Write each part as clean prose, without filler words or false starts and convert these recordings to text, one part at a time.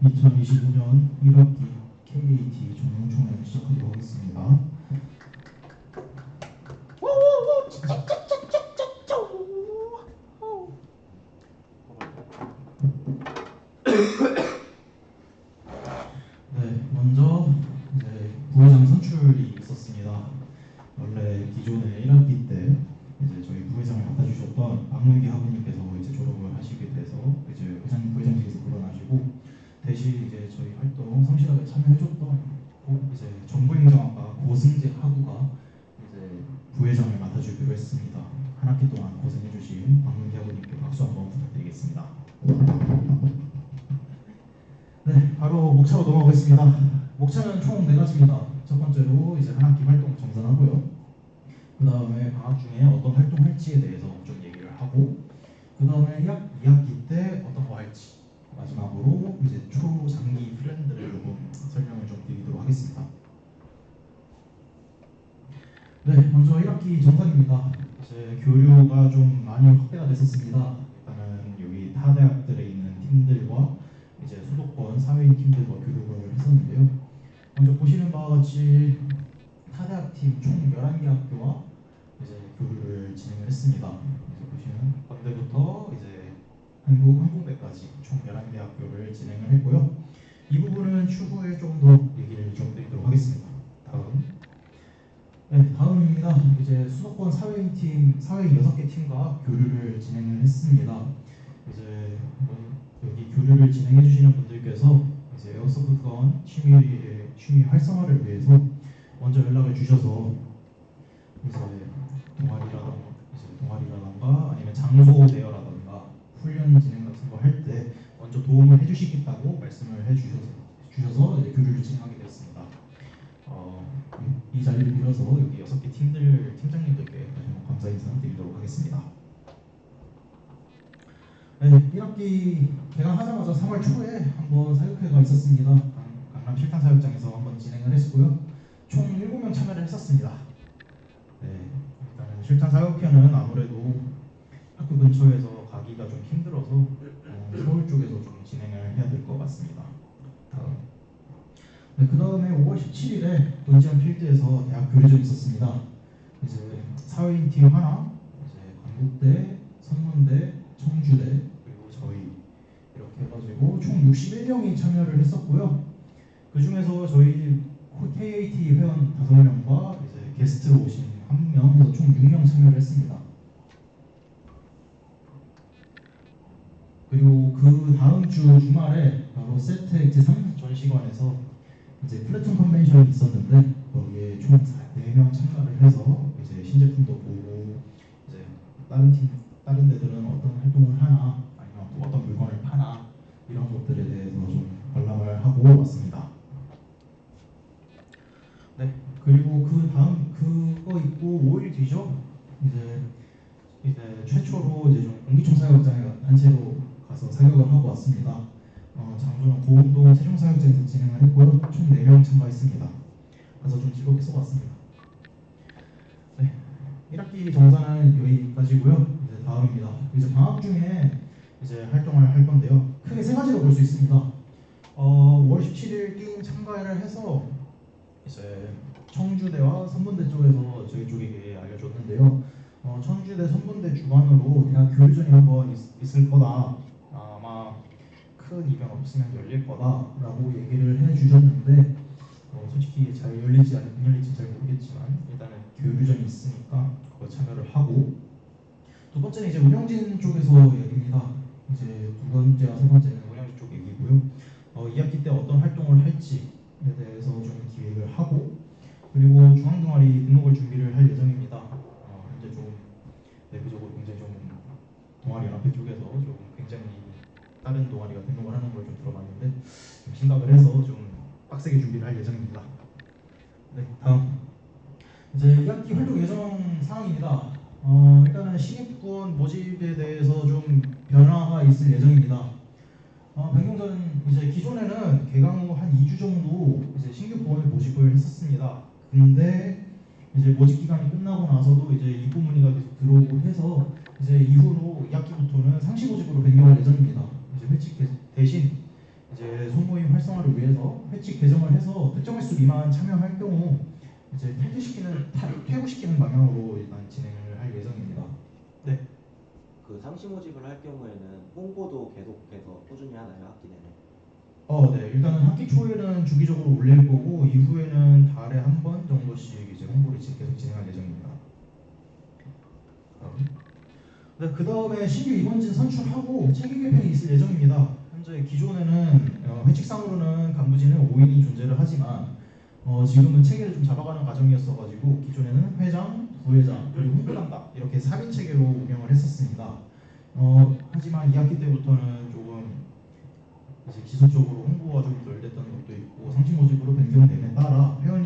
2025년 1학기 KAT 정용총회를 시작하도록 하겠습니다. 네, 먼저 이제 부회장 선출이 있었습니다. 원래 기존에 1학기 때 이제 저희 부회장을 맡아주셨던 박문기 학우님께서 이제 졸업을 하시게 돼서 이제 부회장직에서 물러나시고 대신 이제 저희 활동 성실하게 참여해줬던 이제 정보행정학과 고승재 학우가 이제 부회장을 맡아주기로 했습니다. 한 학기 동안 고생해주신 박문기 학우님께 박수 한번 부탁드리겠습니다. 네, 바로 목차로 넘어가겠습니다. 목차는 총 4가지입니다. 첫 번째로 이제 한 학기 활동 정산하고요. 그 다음에 방학 중에 어떤 활동할지에 대해서 좀 얘기를 하고, 그 다음에 2학기 때 어떤 거 할지, 마지막으로 이제 초장기 플랜들을 조금 설명을 좀 드리도록 하겠습니다. 네, 먼저 1학기 정산입니다. 이제 교류가 좀 많이 확대가 됐었습니다. 일단은 여기 타 대학들에 있는 팀들과 이제 수도권 사회인 팀들과 교류를 했었는데요. 먼저 보시는 바와 같이 타 대학 팀 총 11개 학교와 이제 교류를 진행을 했습니다. 그래서 보시면 건대부터 이제 항공대까지 총 11개 학교를 진행을 했고요. 이 부분은 추후에 좀 더 얘기를 좀 드리도록 하겠습니다. 다음입니다. 이제 수도권 사회인 팀, 사회인 6개 팀과 교류를 진행을 했습니다. 이제 여기 교류를 진행해 주시는 분들께서 이제 에어소프트건 취미 활성화를 위해서 먼저 연락을 주셔서 이제 동아리라던가 아니면 장소 대여라던가 훈련 진행 같은 거 할 때 먼저 도움을 해주시겠다고 말씀을 해주셔서 이제 교류를 진행하게 되었습니다. 이 자리를 빌어서 여기 6개 팀장님들께 다시 한번 감사 인사 드리도록 하겠습니다. 네, 1학기 개강하자마자 3월 초에 한번 사육회가 있었습니다. 강남 실탄 사육장에서 한번 진행을 했고요. 총 7명 참여를 했었습니다. 네, 일단은 실탄 사육회는 아무래도 학교 근처에서 가기가 좀 힘들어서 서울 쪽에서 좀 진행을 해야 될 것 같습니다. 네, 그 다음에 5월 17일에 본지연 필드에서 대학 교류전이 있었습니다. 이제 사회인 팀 하나, 이제 건국대, 선문대, 청주대, 그리고 저희 이렇게 해가지고 총 61명이 참여를 했었고요. 그 중에서 저희 KAT 회원 5명과 이제 게스트로 오신 1명, 해서 총 6명 참여를 했습니다. 그리고 그 다음 주 주말에 바로 세트 제3 전시관에서 이제 플래툰 컨벤션이 있었는데 거기에 총 4명 참가를 해서 이제 신제품도 보고 이제 다른 데들은 어떤 활동을 하나 아니면 어떤 물건을 파나 이런 것들에 대해서 좀 관람을 하고 왔습니다. 네, 그리고 그 다음 그거 있고 5일 뒤죠. 이제 최초로 이제 좀 공기총 사격장에 단체로 가서 사격을 하고 왔습니다. 장소는 고흥동 세종사격장에서 진행을 했고요. 총 4명 참가했습니다. 그래서 좀 즐겁게 쏘았습니다. 네, 1학기 정산은 여기까지고요. 이제 다음입니다. 이제 방학 중에 이제 활동을 할 건데요. 크게 3가지로 볼 수 있습니다. 5월 17일 게임 참가를 해서 이제 청주대와 선문대 쪽에서 저희 쪽에게 알려줬는데요. 청주대, 선문대 주관으로 대학 교류전이 한번 있을 거다. 아마 큰 이변 없으면 열릴 거다라고 얘기를 해주셨는데 솔직히 잘 열릴지 안 열릴지 잘 모르겠지만 일단은 교류전이 있으니까 그거 참여를 하고, 두 번째는 이제 운영진 쪽에서 얘기입니다. 이제 두 번째와 세 번째는 운영진 쪽 얘기고요. 2학기 때 어떤 활동을 할지에 대해서 좀 기획을 하고, 그리고 중앙동아리 등록을 준비를 할 예정입니다. 현재 좀 내부적으로 굉장히 좀 동아리 연합회 쪽에서 좀 굉장히 다른 동아리가 등록을 하는 걸 좀 들어봤는데 좀 심각을 해서 좀 빡세게 준비를 할 예정입니다. 네, 다음 이제 2학기 활동 예정 사항입니다. 일단은 신입부원 모집에 대해서 좀 변화가 있을 예정입니다. 변경전 이제 기존에는 개강 후 한 2주 정도 이제 신규 부원을 모집을 했었습니다. 근데 이제 모집 기간이 끝나고 나서도 이제 입부 문의가 계속 들어오고 해서 이제 이후로 2학기부터는 상시 모집으로 변경할 예정입니다. 이제 회칙 대신 이제 소모임 활성화를 위해서 회칙 개정을 해서 특정 횟수 미만 참여할 경우 이제 퇴고시키는 방향으로 일단 진행을 할 예정입니다. 네. 그 상시 모집을 할 경우에는 홍보도 계속해서 꾸준히 하나요, 학기 내내? 네. 일단은 학기 초에는 주기적으로 올릴 거고 이후에는 달에 한 번 정도씩 이제 홍보를 계속 진행할 예정입니다. 네, 그 다음에 신규 입원진 선출하고 체계 개편이 있을 예정입니다. 현재 기존에는 회칙상으로는 간부진은 5인이 존재를 하지만 지금은 체계를 좀 잡아가는 과정이었어가지고 기존에는 회장, 부회장 그리고 홍보 담당 이렇게 4인 체계로 운영을 했었습니다. 하지만 2학기 때부터는 조금 이제 기술적으로 홍보가 좀 덜 됐던 것도 있고 상시 모집으로 변경됨에 따라 회원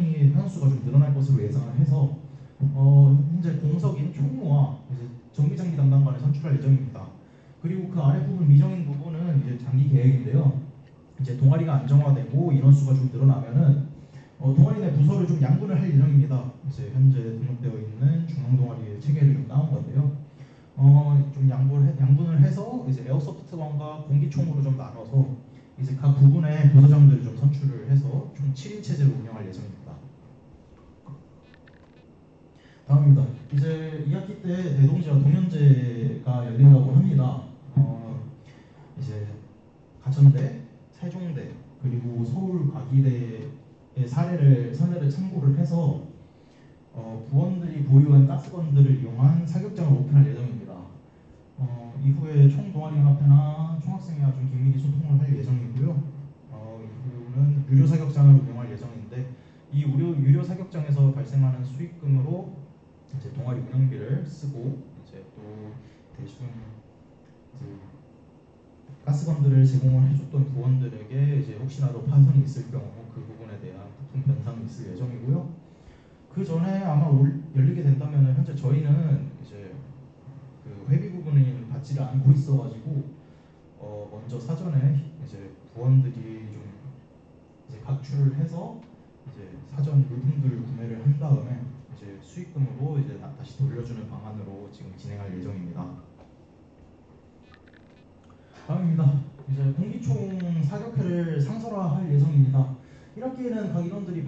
수가 좀 늘어날 것으로 예상을 해서 현재 공석인 총무와 이제 정비장비 담당관을 선출할 예정입니다. 그리고 그 아래 부분 미정인 부분은 이제 장기 계획인데요. 이제 동아리가 안정화되고 인원수가 좀 늘어나면은 동아리 내 부서를 좀 양분을 할 예정입니다. 이제 현재 등록되어 있는 중앙 동아리의 체계를 좀 나온 건데요. 좀 양분을 해서 이제 에어소프트건과 공기총으로 좀 나눠서 이제 각 부분의 부서장들을 좀 선출을 해서 총 7인 체제로 운영할 예정입니다. 다음입니다. 이제 2학기 때 대동제와 동현제가 열린다고 합니다. 이제 가천대, 세종대 그리고 서울과기대의 선례를 참고를 해서 부원들이 보유한 가스건들을 이용한 사격장을 오픈할 예정입니다. 이후에 총동아리연합회나 총학생회와 좀 긴밀히 소통을 할 예정이고요. 이후는 유료 사격장을 운영할 예정인데 이 유료 사격장에서 발생하는 수익금으로 이제 동아리 운영비를 쓰고 이제 또 대충 그 가스건들을 제공을 해줬던 부원들에게 이제 혹시라도 파손이 있을 경우 그 부분에 대한 부품 변상이 있을 예정이고요. 그 전에 아마 열리게 된다면 현재 저희는 이제 그 회비 부분을 받지를 않고 있어가지고 먼저 사전에 이제 부원들이 좀 이제 각출을 해서 이제 사전 물품들 구매를 한 다음에 이제 수익금으로 이제 다시 돌려주는 방안으로 지금 진행할 예정입니다. 다음입니다. 이제 공기총 사격회를 상설화할 예정입니다. 1학기에는 각 인원들이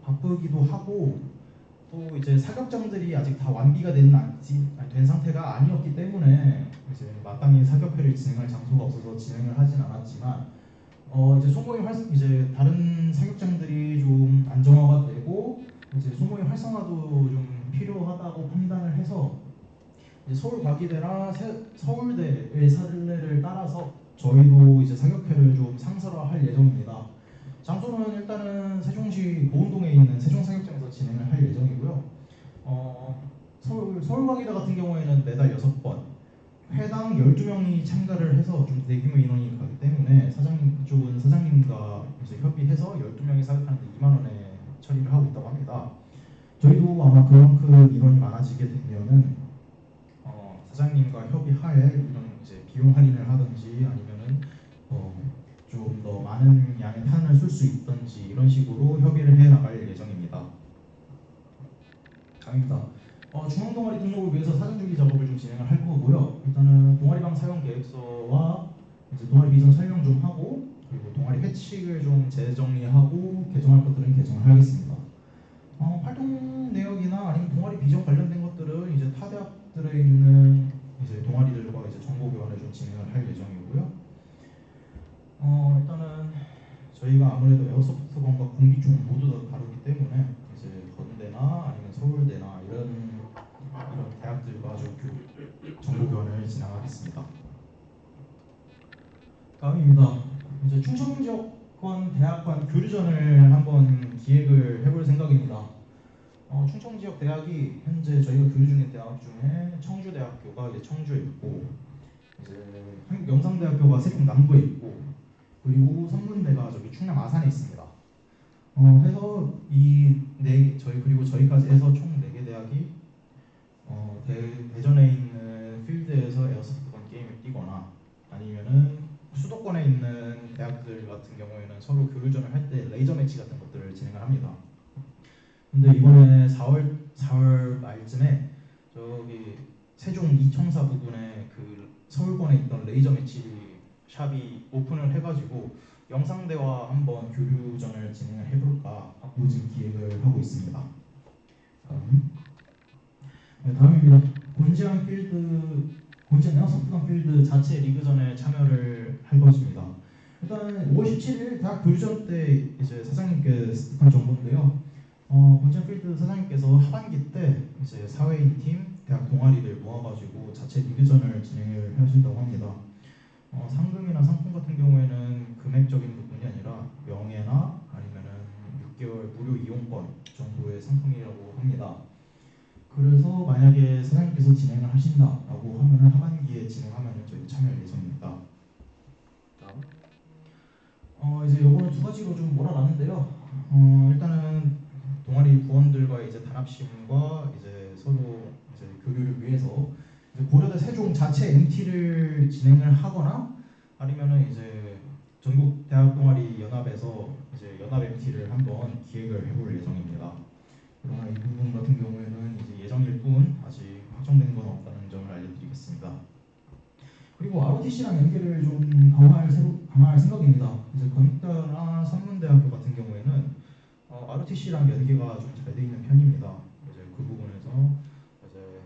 바쁘기도 하고 또 이제 사격장들이 아직 다 완비가 된 상태가 아니었기 때문에 이제 마땅히 사격회를 진행할 장소가 없어서 진행을 하진 않았지만 이제 이제 다른 사격장들이 좀 안정화가 되고 이제 소모임 활성화도 좀 필요하다고 판단을 해서 이제 서울과기대나 서울대의 사례를 따라서 저희도 이제 사격회를 좀 상설화할 예정입니다. 장소는 일단은 세종시 보은동에 있는 세종사격장에서 진행을 할 예정이고요. 서울과기대 같은 경우에는 매달 6번, 회당 12명이 참가를 해서 좀 대규모 인원이 가기 때문에 그쪽은 사장님과 이제 협의해서 12명이 사격하는데 2만 원에 처리를 하고 있다고 합니다. 저희도 아마 그만큼 인원이 많아지게 되면은 사장님과 협의하에 이런 이제 비용 할인을 하든지 아니면은 좀 더 많은 양의 탄을 쏠 수 있든지 이런 식으로 협의를 해 나갈 예정입니다. 다음입니다. 중앙 동아리 등록을 위해서 사전 준비 작업을 좀 진행을 할 거고요. 일단은 동아리방 사용 계획서와 이제 동아리 비전 설명 좀 하고 그리고 동아리 회칙을 좀 재정리하고 개정할 것들은 개정을 하겠습니다. 활동 내역이나 아니면 동아리 비전 관련된 것들은 이제 타 대학들에 있는 이제 동아리들과 이제 정보 교환을 좀 진행을 할 예정이고요. 일단은 저희가 아무래도 에어소프트건과 공기총 모두 다 다루기 때문에 이제 건대나 아니면 서울대나 이런 대학들과 좀 정보 교환을 진행하겠습니다. 다음입니다. 이제 충청 지역권 대학간 교류전을 한번 기획을 해볼 생각입니다. 충청 지역 대학이 현재 저희가 교류 중인 대학 중에 청주대학교가 이제 청주에 있고 이제 한국영상대학교가 세종 남부에 있고 그리고 성문대가 저기 충남 아산에 있습니다. 해서 그리고 저희까지 해서 총 4개 대학이 대전에 있는 필드에서 에어소프트건 게임을 뛰거나 아니면은 수도권에 있는 대학들 같은 경우에는 서로 교류전을 할 때 레이저 매치 같은 것들을 진행을 합니다. 근데 이번에 4월 말쯤에 저기 세종 이청사 부근에 그 서울권에 있던 레이저 매치 샵이 오픈을 해가지고 영상 대화 한번 교류전을 진행을 해볼까 하고 지금 기획을 하고 있습니다. 다음입니다. 곤지암 에어소프트강 필드 자체 리그전에 참여를 할 것입니다. 일단 5월 17일 대학 교류전 때 이제 사장님께 습득한 정보인데요. 곤지암 필드 사장님께서 하반기 때 이제 사회인 팀, 대학 동아리를 모아가지고 자체 리그전을 진행을 하신다고 합니다. 상금이나 상품 같은 경우에는 금액적인 부분이 아니라 명예나 아니면은 6개월 무료 이용권 정도의 상품이라고 합니다. 그래서 만약에 사장님께서 진행을 하신다라고 하면은 하반기에 진행하면은 저희 참여할 예정입니다. 다음. 이제 요거는 두 가지로 좀 몰아놨는데요. 일단은 동아리 부원들과 이제 단합심과 이제 서로 이제 교류를 위해서 이제 고려대 세종 자체 MT를 진행을 하거나 아니면은 이제 전국 대학 동아리 연합에서 이제 연합 MT를 한번 기획을 해볼 예정입니다. 그러나 이 부분 같은 경우에는 이제 예정일 뿐 아직 확정된 건 없다는 점을 알려드리겠습니다. 그리고 ROTC랑 연계를 좀 강화할 생각입니다. 이제 건국대나 산문대학교 같은 경우에는 ROTC랑 연계가 좀 잘 돼 있는 편입니다. 이제 그 부분에서 이제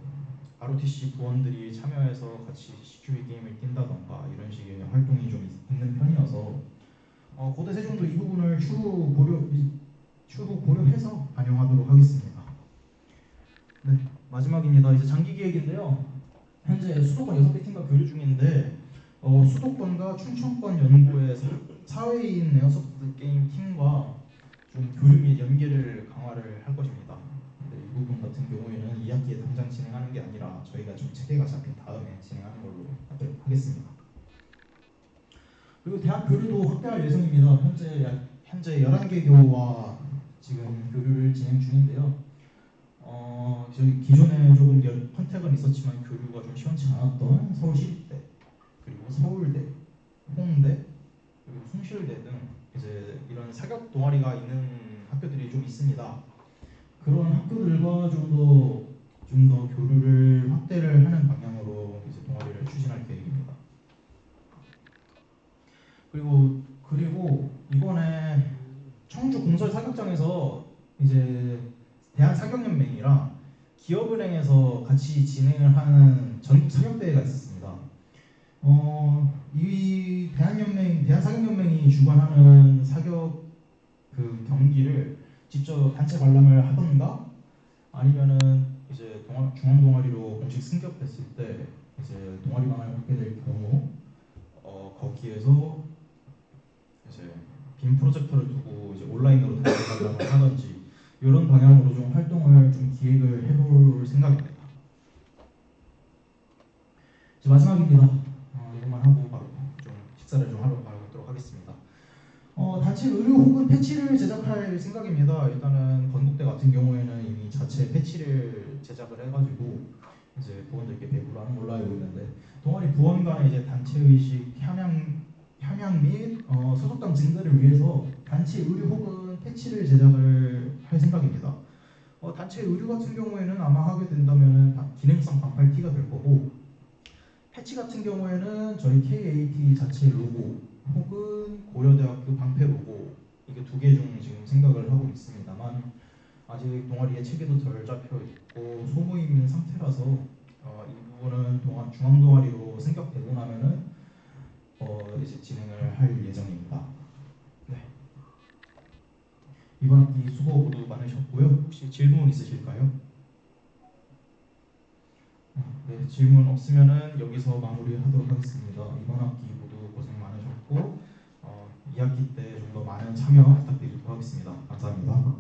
ROTC 부원들이 참여해서 같이 CQB 게임을 뛴다던가 이런 식의 활동이 좀 있는 편이어서 고대 세종도 이 부분을 추후 고려해서 반영하도록 하겠습니다. 네, 마지막입니다. 이제 장기 기획인데요. 현재 수도권 6개 팀과 교류 중인데 수도권과 충청권 연구의 사회인 에어소프트 게임 팀과 좀 교류 및 연계를 강화를 할 것입니다. 근데 이 부분 같은 경우에는 2학기에 당장 진행하는 게 아니라 저희가 좀 체계가 잡힌 다음에 진행하는 걸로 하도록 하겠습니다. 그리고 대학 교류도 확대할 예정입니다. 현재 11개 교와 지금 교류를 진행 중인데요. 저희 기존에 조금 컨택은 있었지만 교류가 좀 시원치 않았던 서울시립대, 그리고 서울대, 홍대, 그리고 숭실대 등 이제 이런 사격 동아리가 있는 학교들이 좀 있습니다. 그런 학교들과 좀 더 교류를 확대를 하는 방향으로 이제 동아리를 추진할 계획입니다. 그리고 이번에 청주 공설 사격장에서 이제 대한사격연맹이랑 기업은행에서 같이 진행을 하는 전국 사격대회가 있었습니다. 이 대한사격연맹이 주관하는 사격 그 경기를 직접 단체 관람을 하던가 아니면은 이제 중앙 동아리로 공식 승격됐을 때 이제 동아리방을 받게 될 경우 거기에서 이제 빔 프로젝터를 두고 이제 온라인으로 단체 관람을 하든지 이런 방향으로 좀 활동을 좀 기획을 해볼 생각입니다. 이제 마지막입니다. 이것만 하고 바로 좀 식사를 좀 하러 가도록 하겠습니다. 단체 의류 혹은 패치를 제작할 생각입니다. 일단은 건국대 같은 경우에는 이미 자체 패치를 제작을 해가지고 이제 부원들께 배부를 하는 걸로 알고 있는데 동아리 부원 간의 이제 단체 의식 함양 및 소속감 증대를 위해서 단체 의류 혹은 패치를 제작을 할 생각입니다. 단체 의류 같은 경우에는 아마 하게 된다면 기능성 반팔티가 될 거고 패치 같은 경우에는 저희 KAT 자체 로고 혹은 고려대학교 방패 로고 이게 두 개 중 지금 생각을 하고 있습니다만 아직 동아리의 체계도 덜 잡혀 있고 소모임인 상태라서 이 부분은 중앙 동아리로 승격되고 나면은 이제 진행을 할 예정입니다. 네. 이번 학기 수고 모두 많으셨고요. 혹시 질문 있으실까요? 네, 질문 없으면은 여기서 마무리하도록 하겠습니다. 이번 학기 모두 고생 많으셨고 2학기 때 좀 더 많은 참여 부탁드리도록 하겠습니다. 감사합니다.